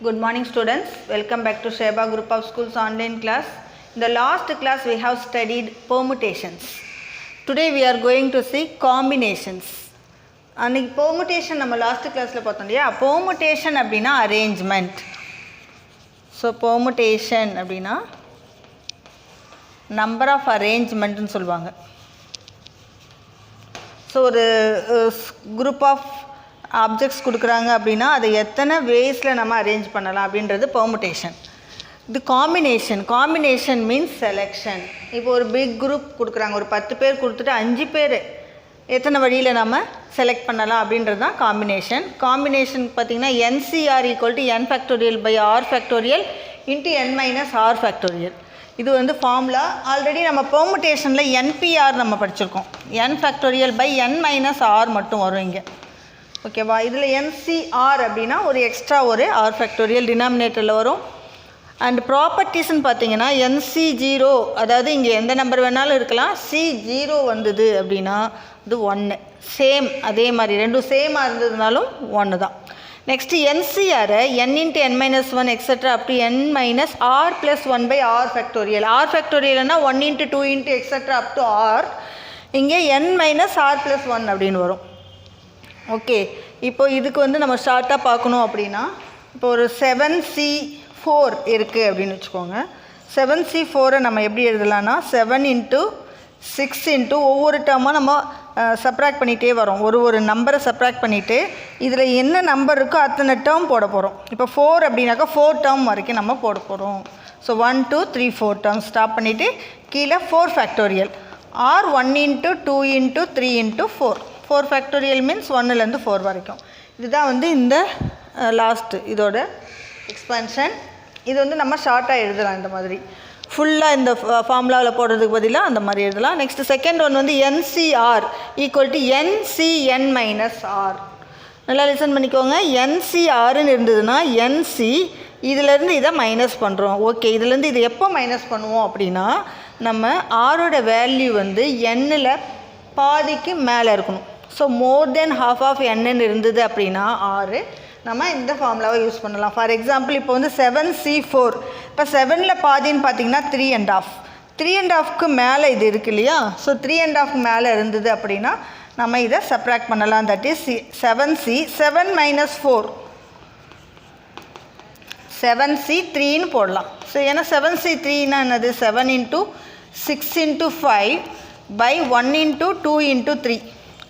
Good morning students, welcome back to Sheba Group of Schools online class. In the last class we have studied permutations. Today we are going to see combinations. அன்றைக்கி permutation நம்ம last கிளாஸில் பார்த்தோம் இல்லையா. permutation அப்படின்னா arrangement. So permutation அப்படின்னா number of arrangementன்னு சொல்லுவாங்க. So ஒரு group of objects கொடுக்குறாங்க அப்படின்னா அதை எத்தனை வேஸில் நம்ம அரேஞ்ச் பண்ணலாம் அப்படின்றது பெர்முடேஷன். இது காம்பினேஷன் மீன்ஸ் செலெக்ஷன். இப்போ ஒரு பிக் குரூப் கொடுக்குறாங்க, ஒரு 10 பேர் கொடுத்துட்டு 5 பேர் எத்தனை வழியில் நம்ம செலக்ட் பண்ணலாம் அப்படின்றது தான் காம்பினேஷன். காம்பினேஷன் பார்த்திங்கன்னா NCR = n factorial by r factorial into n minus r factorial. இது வந்து ஃபார்முலா. ஆல்ரெடி நம்ம பெர்முடேஷனில் NPR நம்ம படிச்சிருக்கோம். n factorial by n minus r மட்டும் வரும் இங்கே. ஓகேவா? இதில் NCR அப்படின்னா ஒரு எக்ஸ்ட்ரா ஒரு r ஃபேக்டோரியல் டினாமினேட்டரில் வரும். அண்ட் ப்ராப்பர்ட்டிஸ்ன்னு பார்த்தீங்கன்னா NC0, அதாவது இங்கே எந்த நம்பர் வேணாலும் இருக்கலாம், C0 வந்தது அப்படின்னா இது 1. சேம் அதே மாதிரி ரெண்டும் சேமாக இருந்ததுனாலும் 1 தான். Next NCR n × n - 1 etcetera up to n minus r + 1 by r factorial. r ஃபேக்டோரியல்னால் 1 × 2 × எக்ஸட்ரா அப் டு r. இங்கே n மைனஸ் r + 1 அப்படின்னு வரும். ஓகே, இப்போ இதுக்கு வந்து நம்ம ஷார்ட்டாக பார்க்கணும் அப்படின்னா இப்போ ஒரு 7C4 இருக்குது அப்படின்னு வச்சுக்கோங்க. 7C4 நம்ம எப்படி எழுதலாம்னா 7 × 6 ஒவ்வொரு டேர்மாக நம்ம சப்ராக்ட் பண்ணிகிட்டே வரோம். ஒரு நம்பரை சப்ராக்ட் பண்ணிவிட்டு இதில் என்ன நம்பர் இருக்கோ அத்தனை டேர்ம் போட போகிறோம். இப்போ 4 அப்படின்னாக்கா 4 டேர்ம் வரைக்கும் நம்ம போட போகிறோம். ஸோ 1 2 3 4 டேர்ம் ஸ்டாப் பண்ணிவிட்டு கீழே 4 ஃபேக்டோரியல் r 1 × 2 × 3 × 4. 4 ஃபேக்டோரியல் மீன்ஸ் 1லேருந்து 4 வரைக்கும். இதுதான் வந்து இந்த லாஸ்ட்டு இதோட எக்ஸ்பென்ஷன். இது வந்து நம்ம ஷார்ட்டாக எழுதலாம் இந்த மாதிரி. ஃபுல்லாக இந்த ஃபார்முலாவில் போடுறதுக்கு பதிலாக அந்த மாதிரி எழுதலாம். நெக்ஸ்ட் செகண்ட் ஒன் வந்து NCR = NCn - r. நல்லா லிசன் பண்ணிக்கோங்க. NCRன்னு இருந்ததுன்னா NC இதிலேருந்து இதை மைனஸ் பண்ணுறோம். ஓகே, இதுலேருந்து இது எப்போ மைனஸ் பண்ணுவோம் அப்படின்னா நம்ம ஆரோட வேல்யூ வந்து n-ல் பாதிக்கு மேலே இருக்கணும். So more than ½ of n இருந்தது அப்படின்னா 6 நம்ம இந்த ஃபார்முலாவை யூஸ் பண்ணலாம். ஃபார் எக்ஸாம்பிள் இப்போ வந்து 7C4, இப்போ 7ல் பாதின்னு பார்த்தீங்கன்னா 3½ 3½ மேலே இது இருக்குது இல்லையா. ஸோ 3½ மேலே இருந்தது அப்படின்னா நம்ம இதை சப்ராக்ட் பண்ணலாம். தட் இஸ் 7C 7 - 4 7C3ன்னு போடலாம். ஸோ ஏன்னா 7C3ன்னா என்னது 7 × 6 × 5 by 1 × 2 × 3.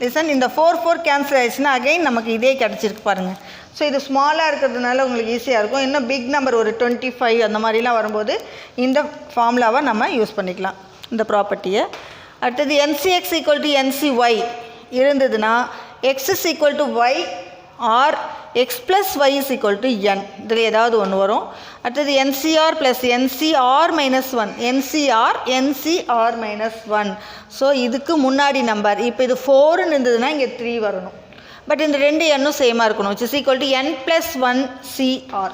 லிசன், இந்த 4 கேன்சல் ஆயிடுச்சுன்னா அகைன் நமக்கு இதே கிடச்சிருக்கு பாருங்கள். ஸோ இது ஸ்மாலாக இருக்கிறதுனால உங்களுக்கு ஈஸியாக இருக்கும். இன்னும் பிக் நம்பர் ஒரு 25 அந்த மாதிரிலாம் வரும்போது இந்த ஃபார்முலாவை நம்ம யூஸ் பண்ணிக்கலாம், இந்த ப்ராப்பர்ட்டியை. அடுத்தது NCX = NCY இருந்ததுன்னா x = y or x + y = n. இதில் ஏதாவது ஒன்று வரும். அடுத்தது NCR + NCR - 1 NCR - 1. ஸோ இதுக்கு முன்னாடி நம்பர் இப்போ இது 4ன்னு இருந்ததுன்னா இங்கே 3 வரணும். பட் இந்த 2 எண்ணும் சேமாக இருக்கணும். which is equal to n + 1 CR.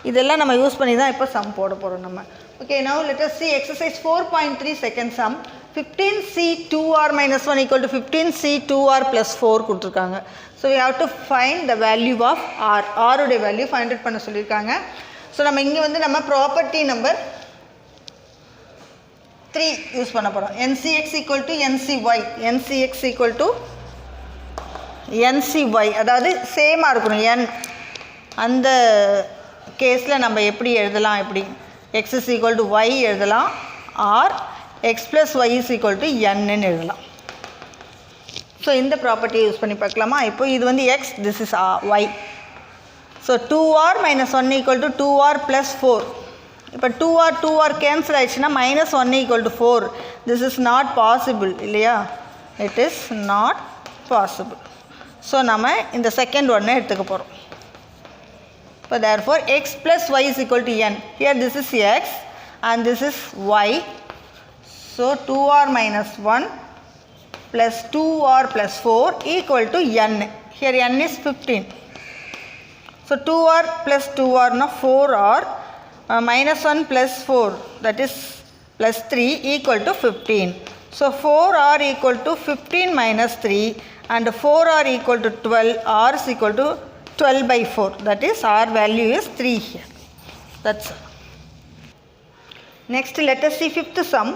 இதெல்லாம் நம்ம யூஸ் பண்ணி தான் இப்போ சம் போட போகிறோம் நம்ம. Okay, now let us see exercise 4.3 second sum. 15C2R - 1 = 15C2R + 4 கொடுத்துருக்காங்க. So we have to find the value of R. ஆருடைய வேல்யூ ஃபைண்ட் அவுட் பண்ண சொல்லியிருக்காங்க. ஸோ நம்ம இங்கே வந்து நம்ம ப்ராப்பர்ட்டி நம்பர் 3 யூஸ் பண்ண போகிறோம். NCX = NCY. NCX = NCY, அதாவது சேமாக இருக்கணும் n. அந்த கேஸில் நம்ம எப்படி எழுதலாம், எப்படி x = y எழுதலாம், ஆர் x + y = n எழுதலாம். ஸோ இந்த ப்ராப்பர்ட்டியை யூஸ் பண்ணி பார்க்கலாமா? இப்போ இது வந்து x, this is y. So 2r - 1 = 2r + 4. இப்போ 2r கேன்சல் ஆயிடுச்சுன்னா -1 = 4. திஸ் இஸ் நாட் பாசிபிள் இல்லையா? It is not possible. So நம்ம இந்த செகண்ட் ஒன்னை எடுத்துக்க போகிறோம். இப்போ therefore x + y = n. Here this is x and this is y. So 2r - 1 + 2r + 4 = n. Here n is 15. So 2r + 2r na 4r -1 + 4, that is +3 = 15. So 4r = 15 - 3 and 4r = 12, r is equal to 12 by 4. That is our value is 3 here. That's all. Next let us see fifth sum.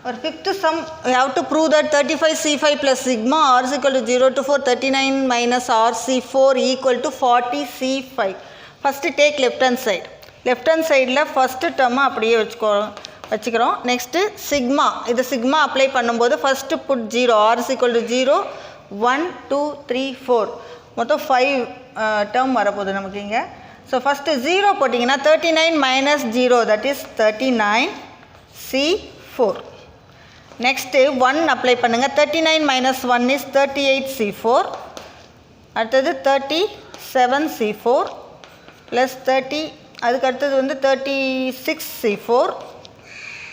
Our fifth sum we have to prove that 35C5 plus sigma r is equal to 0 to 4, 39 minus RC4 equal to 40C5. First take left hand side. Left hand side la first term அப்படியே வச்சுக்கிறோம். Next sigma. இது sigma apply பண்ணும்போது first put 0. R is equal to 0, 1, 2, 3, 4. மொத்தம் 5 term வரப்போகுது நமக்கு இங்கே. So first 0 போட்டிங்கன்னா 39 minus 0 that is 39C4. Next 1 apply பண்ணுங்க. 39 minus 1 is 38C4. அடுத்தது 37C4 plus 30 அதுக்கு அடுத்தது வந்து 36C4.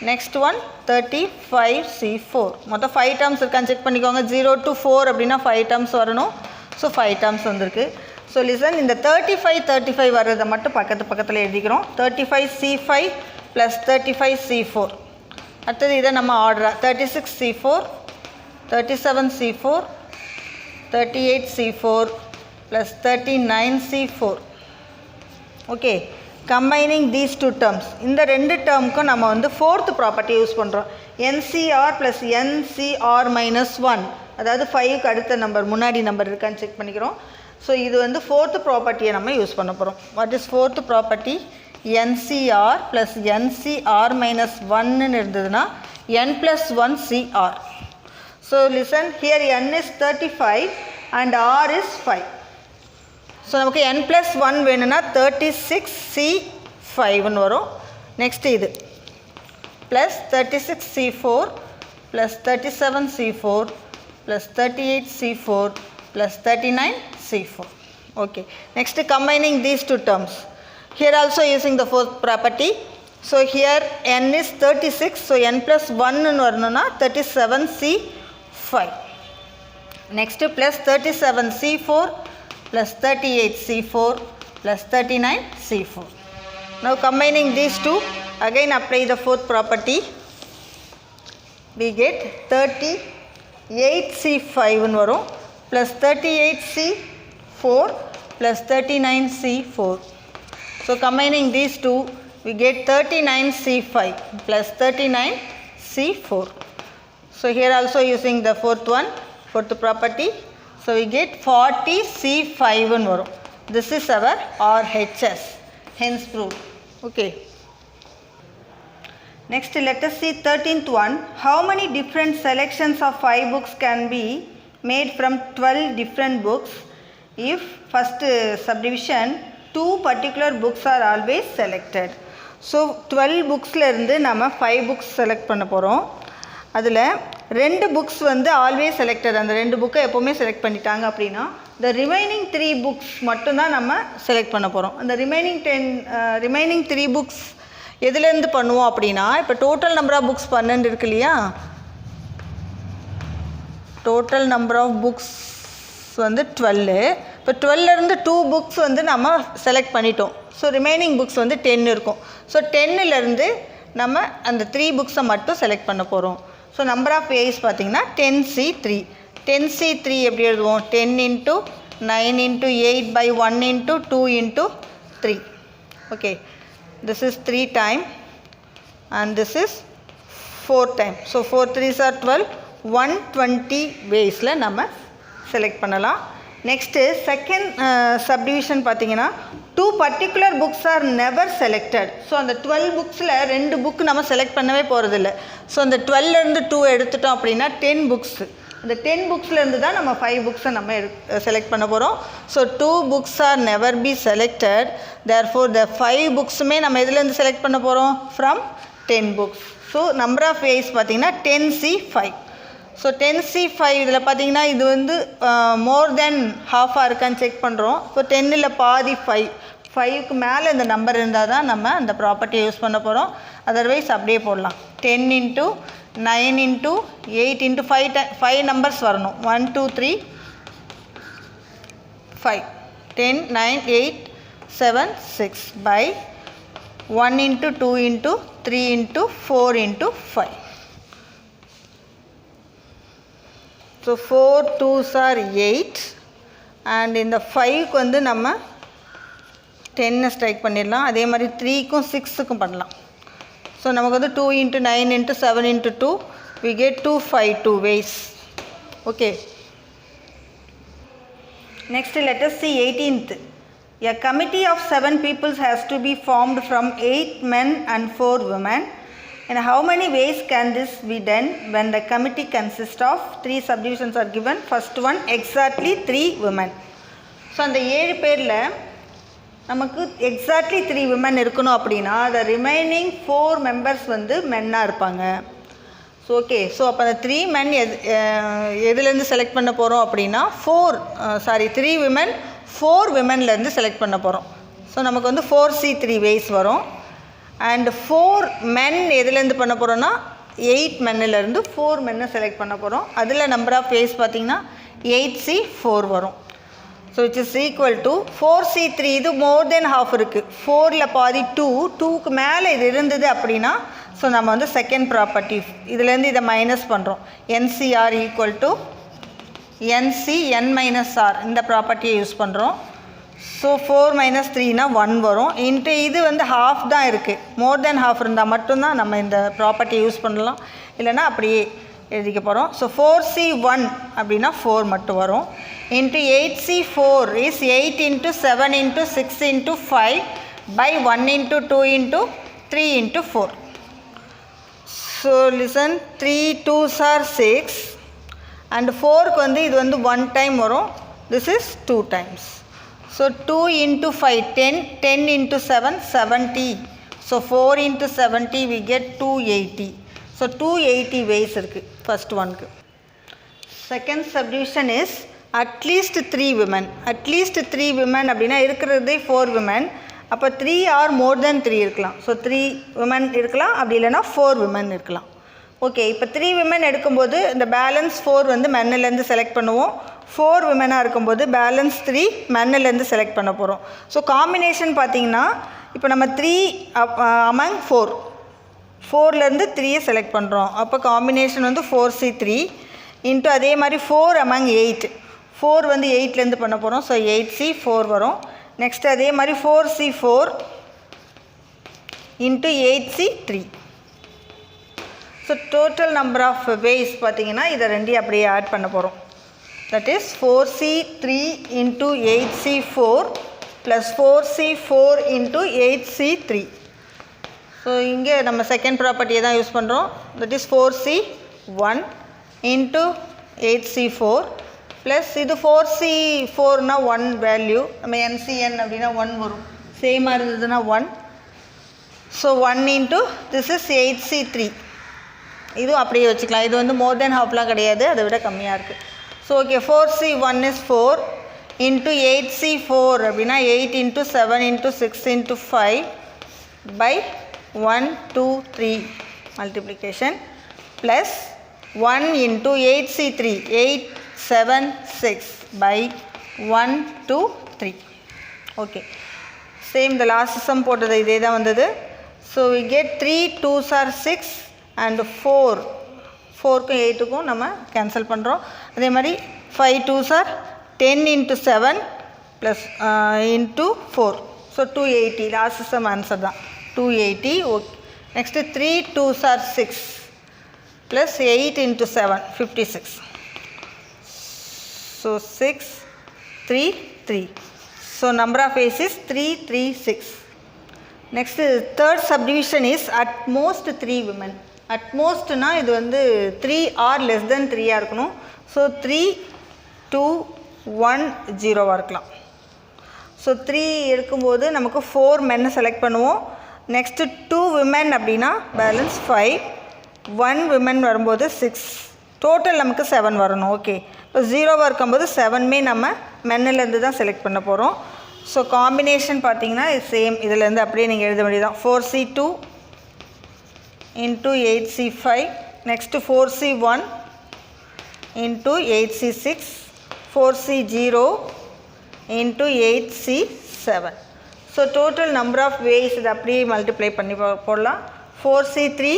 Next one 35C4. மொத்தம் 5 terms இருக்கான்னு செக் பண்ணிக்கோங்க. 0 to 4 அப்படின்னா 5 terms வரணும். ஸோ 5 terms வந்திருக்கு. ஸோ லிசன் இந்த 35 வர்றதை மட்டும் பக்கத்தில் எழுதிக்கிறோம். 35C5 plus 35C4. அடுத்தது இதை நம்ம ஆர்டராக 36C4, 37C4, 38C4 plus 39C4. Okay, combining these two terms. இந்த ரெண்டு டேர்முக்கும் நம்ம வந்து ஃபோர்த் ப்ராப்பர்ட்டி யூஸ் பண்ணுறோம். NCR plus NCR minus 1. அதாவது 5க்கு அடுத்த நம்பர் முன்னாடி நம்பர் இருக்கான்னு செக் பண்ணிக்கிறோம். ஸோ இது வந்து ஃபோர்த்து ப்ராப்பர்ட்டியை நம்ம யூஸ் பண்ண போகிறோம். What is fourth property? NCR plus NCR minus 1ன்னு இருந்ததுன்னா N plus 1 CR. So listen here N is 35 and R is 5. So நமக்கு N ப்ளஸ் 1 வேணும்னா 36C5ன்னு வரும். நெக்ஸ்ட் இது plus 36C4 plus 37C4 plus 38C4 plus 39C4. Okay, next combining these two terms. Here also using the fourth property. So here N is 36, so N plus 1 varnuna 37C5. Next plus 37C4 plus 38C4 plus 39C4. Now combining these two, again apply the fourth property. We get 38C5 varum plus 38C4 plus 39C4. So combining these two, we get 39C5 plus 39C4. So here also using the fourth property. So we get 40C5 and varum. This is our RHS, hence proved. Okay. Next let us see 13th one. How many different selections of 5 books can be made from 12 different books if first subdivision 2 particular books are always selected? So 12 booksல இருந்து நம்ம 5 books select பண்ண போகிறோம். அதில் 2 books வந்து always selected, அந்த 2 book எப்போவுமே select பண்ணிட்டாங்க அப்படின்னா the remaining 3 books மட்டும்தான் நம்ம select பண்ண போகிறோம். அந்த remaining 3 books எதுலேருந்து பண்ணுவோம் அப்படின்னா, இப்போ டோட்டல் நம்பர் ஆஃப் புக்ஸ் 12 இருக்கு இல்லையா, டோட்டல் நம்பர் ஆஃப் புக்ஸ் வந்து 12. இப்போ 12லேருந்து 2 புக்ஸ் வந்து நம்ம செலக்ட் பண்ணிட்டோம். ஸோ ரிமைனிங் புக்ஸ் வந்து 10 இருக்கும். ஸோ 10லேருந்து நம்ம அந்த 3 புக்ஸை மட்டும் செலக்ட் பண்ண போகிறோம். ஸோ நம்பர் ஆஃப் ஏஸ் பார்த்திங்கன்னா 10C3. 10C3 எப்படி எழுதுவோம்? 10 into 9 into 8 by 1 into 2 into 3. Okay, this is 3 time and this is 4 time. So 4 3s are 12. 120 waysல நம்ம செலக்ட் பண்ணலாம். நெக்ஸ்ட்டு செகண்ட் சப்டிவிஷன் பார்த்தீங்கன்னா 2 particular books are never selected. So அந்த 12 புக்ஸில் 2 book நம்ம select பண்ணவே போகிறதில்ல. ஸோ அந்த 12லேருந்து 2 எடுத்துட்டோம் அப்படின்னா 10 புக்ஸு. இந்த 10 புக்ஸ்லேருந்து தான் நம்ம 5 புக்ஸை நம்ம செலக்ட் பண்ண போகிறோம். So 2 books are never be selected. Therefore the 5 புக்ஸுமே நம்ம எதுலேருந்து செலக்ட் பண்ண போகிறோம்? From 10 books. So number of ways பார்த்தீங்கன்னா 10C5. ஸோ 10C5 இதில் பார்த்தீங்கன்னா இது வந்து மோர் தென் ஹாஃபாக இருக்கான்னு செக் பண்ணுறோம். ஸோ 10ல் பாதி 5க்கு மேலே இந்த நம்பர் இருந்தால் தான் நம்ம அந்த ப்ராப்பர்ட்டியை யூஸ் பண்ண போகிறோம். அதர்வைஸ் அப்படியே போடலாம். 10 into 9 into 8 into 5 நம்பர்ஸ் வரணும். 1 2 3 5 10 9 8 7 6 by 1 into 2 into 3 into 4 into 5. So 4 2s are 8 and in the 5 வந்து நம்ம 10 ஸ்ட்ரைக் பண்ணிடலாம். அதே மாதிரி 3க்கும் 6க்கும் பண்ணலாம். ஸோ நமக்கு வந்து 2 into 9 into 7 into 2 we get 252 ways. Okay. Next let us see 18th. A committee of 7 people has to be formed from 8 men and 4 women. And how many ways can this be done when the committee consists of 3 subdivisions are given? First one, exactly 3 women. So அந்த 7 பேரில் நமக்கு exactly 3 women இருக்கணும் அப்படின்னா the remaining 4 members வந்து மென்னாக இருப்பாங்க. So okay, so அப்போ அந்த 3 மென் எதுலேருந்து செலக்ட் பண்ண போகிறோம் அப்படின்னா 3 விமன் 4 விமன்லேருந்து செலக்ட் பண்ண போகிறோம். ஸோ நமக்கு வந்து 4C3 வேஸ் வரும். அண்ட் 4 மென் எதுலேருந்து பண்ண போகிறோன்னா 8 மென்னிலேருந்து 4 மென்னை செலக்ட் பண்ண போகிறோம். அதில் நம்பர் ஆஃப் வேஸ் பார்த்திங்கன்னா 8C4 வரும். So it's is equal to 4C3. இது மோர் தென் ஹாஃப் இருக்குது. 4ல் பாதி 2க்கு மேலே இது இருந்தது அப்படின்னா ஸோ நம்ம வந்து செகண்ட் ப்ராப்பர்ட்டி இதுலேருந்து இதை மைனஸ் பண்ணுறோம். NCR equal to NCN minus R இந்த ப்ராப்பர்ட்டியை யூஸ் பண்ணுறோம். ஸோ 4 minus 3னா 1 வரும். இன்ட்டு இது வந்து ஹாஃப் தான் இருக்குது. மோர் தென் ஹாஃப் இருந்தால் மட்டும்தான் நம்ம இந்த ப்ராப்பர்ட்டியை யூஸ் பண்ணலாம், இல்லைனா அப்படியே எழுதிக்க போகிறோம். ஸோ 4C1 அப்படின்னா 4 மட்டும் வரும். Into 8C4 is 8 into 7 into 6 into 5 by 1 into 2 into 3 into 4. So listen, 3 2s are 6 and 4க்கு வந்து இது வந்து 1 டைம் வரும். This is 2 times. So 2 into 5 10, 10 into 7 70. So 4 into 70 we get 280. So 280 ways இருக்குது ஃபஸ்ட் ஒன்க்கு. Second subdivision is at least 3 women. At least 3 women அப்படின்னா இருக்கிறதே 4 women. அப்போ 3 ஆர் மோர் தென் 3 இருக்கலாம். ஸோ 3 விமன் இருக்கலாம், அப்படி இல்லைனா 4 விமன் இருக்கலாம். ஓகே, இப்போ 3 விமன் எடுக்கும்போது இந்த பேலன்ஸ் 4 வந்து மென்னிலேருந்து செலக்ட் பண்ணுவோம். 4 விமனாக இருக்கும்போது பேலன்ஸ் 3 மென்னிலேருந்து செலக்ட் பண்ண போகிறோம். ஸோ காம்பினேஷன் பார்த்திங்கன்னா இப்போ நம்ம 3 among 4லேருந்து 3யை செலக்ட் பண்ணுறோம். அப்போ காம்பினேஷன் வந்து 4C3 இன்ட்டு அதே மாதிரி 4 among 8. 4 வந்து 8லேருந்து பண்ண போகிறோம். ஸோ 8C4 வரும். நெக்ஸ்ட் அதே மாதிரி 4C4 into 8C3. So total number of ways பார்த்திங்கன்னா இதை ரெண்டையும் அப்படியே ஆட் பண்ண போகிறோம். That is 4C3 into 8C4 plus 4C4 into 8C3. So இங்கே நம்ம செகண்ட் ப்ராப்பர்ட்டியை தான் யூஸ் பண்ணுறோம். That is 4C1 into 8C4 plus இது 4C4னா 1 வேல்யூ, நம்ம NCN அப்படின்னா 1 வரும். சேமாக இருந்ததுன்னா 1. So 1 into this is 8C3. இதுவும் அப்படியே வச்சுக்கலாம். இது வந்து மோர் தென் ஹாஃப்லாம் கிடையாது, அதை விட கம்மியாக இருக்குது. So okay, 4C1 is 4 into 8C4 அப்படின்னா 8 into 7 into 6 into 5 by 1 2 3 multiplication plus 1 into 8C3 8 7 6 by 1 2 3. Okay, same இந்த லாஸ்ட் சம் போட்டது இதே தான் வந்தது. So we get 3 2s are 6 and 4க்கும் 8க்கும் நம்ம கேன்சல் பண்ணுறோம். அதே மாதிரி 5 2s are 10 into 7 plus into 4. So 280 last some answer தான் 280. Okay, next 3 2s are 6 plus 8 into 7 56. So 6 3 3. So number of ways is 3 3 6. Next third subdivision is at most 3 women. At most na இது வந்து 3 or less than 3 இருக்கணும். So 3 2 1 0 இருக்கலாம். So 3 இருக்கும்போது நமக்கு 4 மென்னை select பண்ணுவோம். Next 2 women அப்படின்னா balance 5. 1 women வரும்போது 6. Total நமக்கு 7 வரணும். ஓகே, இப்போ 0வாக இருக்கும்போது 7மே நம்ம மென்னிலேருந்து தான் செலக்ட் பண்ண போகிறோம். ஸோ காம்பினேஷன் பார்த்தீங்கன்னா இது சேம், இதிலேருந்து அப்படியே நீங்கள் எழுத வேண்டியதான். 4C2 into 8C5 next 4C1 into 8C6 4C0 into 8C7. So total number of ways இது அப்படியே மல்டிப்ளை பண்ணி போடலாம். 4C3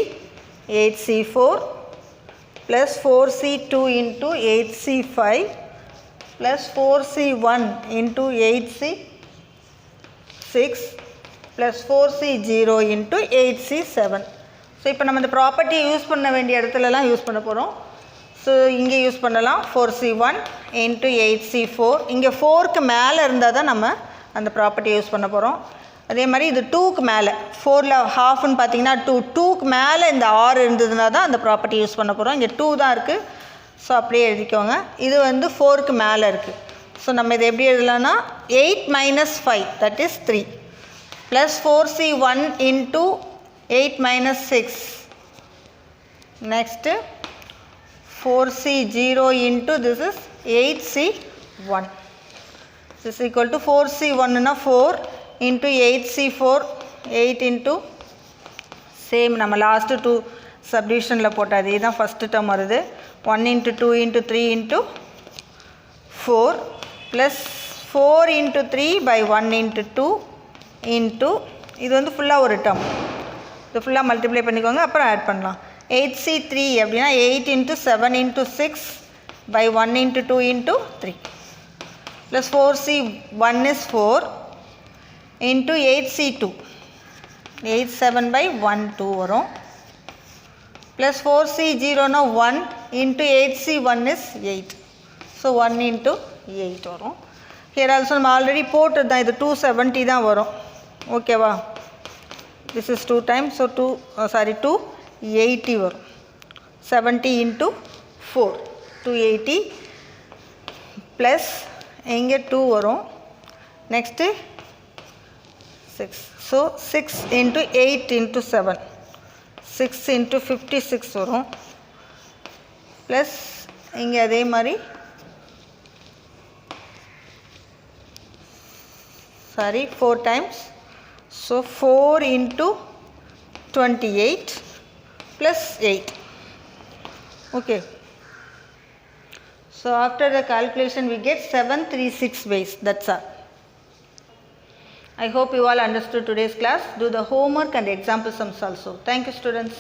8C4 plus 4C2 into 8C5 plus 4C1 into 8C6 6 plus 4C 0 into 8C 7. So இப்போ நம்ம இந்த ப்ராப்பர்ட்டியை use பண்ண வேண்டிய இடத்துலலாம் யூஸ் பண்ண போகிறோம். ஸோ இங்கே யூஸ் பண்ணலாம் 4C1 into 8C4. இங்கே 4க்கு மேலே இருந்தால் தான் நம்ம அந்த ப்ராப்பர்ட்டியை யூஸ் பண்ண போகிறோம். அதே மாதிரி இது 2க்கு மேலே 4ல் ஹாஃப்னு பார்த்தீங்கன்னா 2க்கு மேலே இந்த R இருந்ததுனா தான் அந்த ப்ராப்பர்ட்டி யூஸ் பண்ண போகிறோம். இங்கே 2 தான் இருக்குது. ஸோ அப்படியே எழுதிக்கோங்க. இது வந்து 4க்கு மேலே இருக்குது. ஸோ நம்ம இதை எப்படி எழுதலாம்னா 8 minus 5 that is 3 plus 4C1 into 8 minus 6. Next 4C0 into this is 8C1. This is equal to 4C1 na 4 into 8C4 8 into same நம்ம last 2 subdivisionல போட்ட அதே தான் first term வருது 1 into 2 into 3 into 4 plus 4 into 3 by 1 into 2 into இது வந்து ஃபுல்லாக ஒரு term இது ஃபுல்லாக மல்டிப்ளை பண்ணிக்கோங்க அப்புறம் ஆட் பண்ணலாம் 8C3 அப்படின்னா 8 into 7 into 6 by 1 into 2 into 3 plus 4C1 is 4 into 8C2 8 7 by 1 2 வரும் plus 4C0 na 1 into 8C1 is 8 so 1 into 8 வரும் here also நம்ம ஆல்ரெடி போட்டது தான் இது 270 தான் வரும் ஓகேவா this is 2 times so 280 வரும் 70 into 4 280 plus இங்கே 2 வரும் next 6 so 6 into 8 into 7 6 into 56 வரும் plus இங்கே அதே மாதிரி sorry 4 times so 4 into 28 plus 8 okay so after the calculation we get 736 ways that's all. I hope you all understood today's class. Do the homework and example sums also. Thank you students.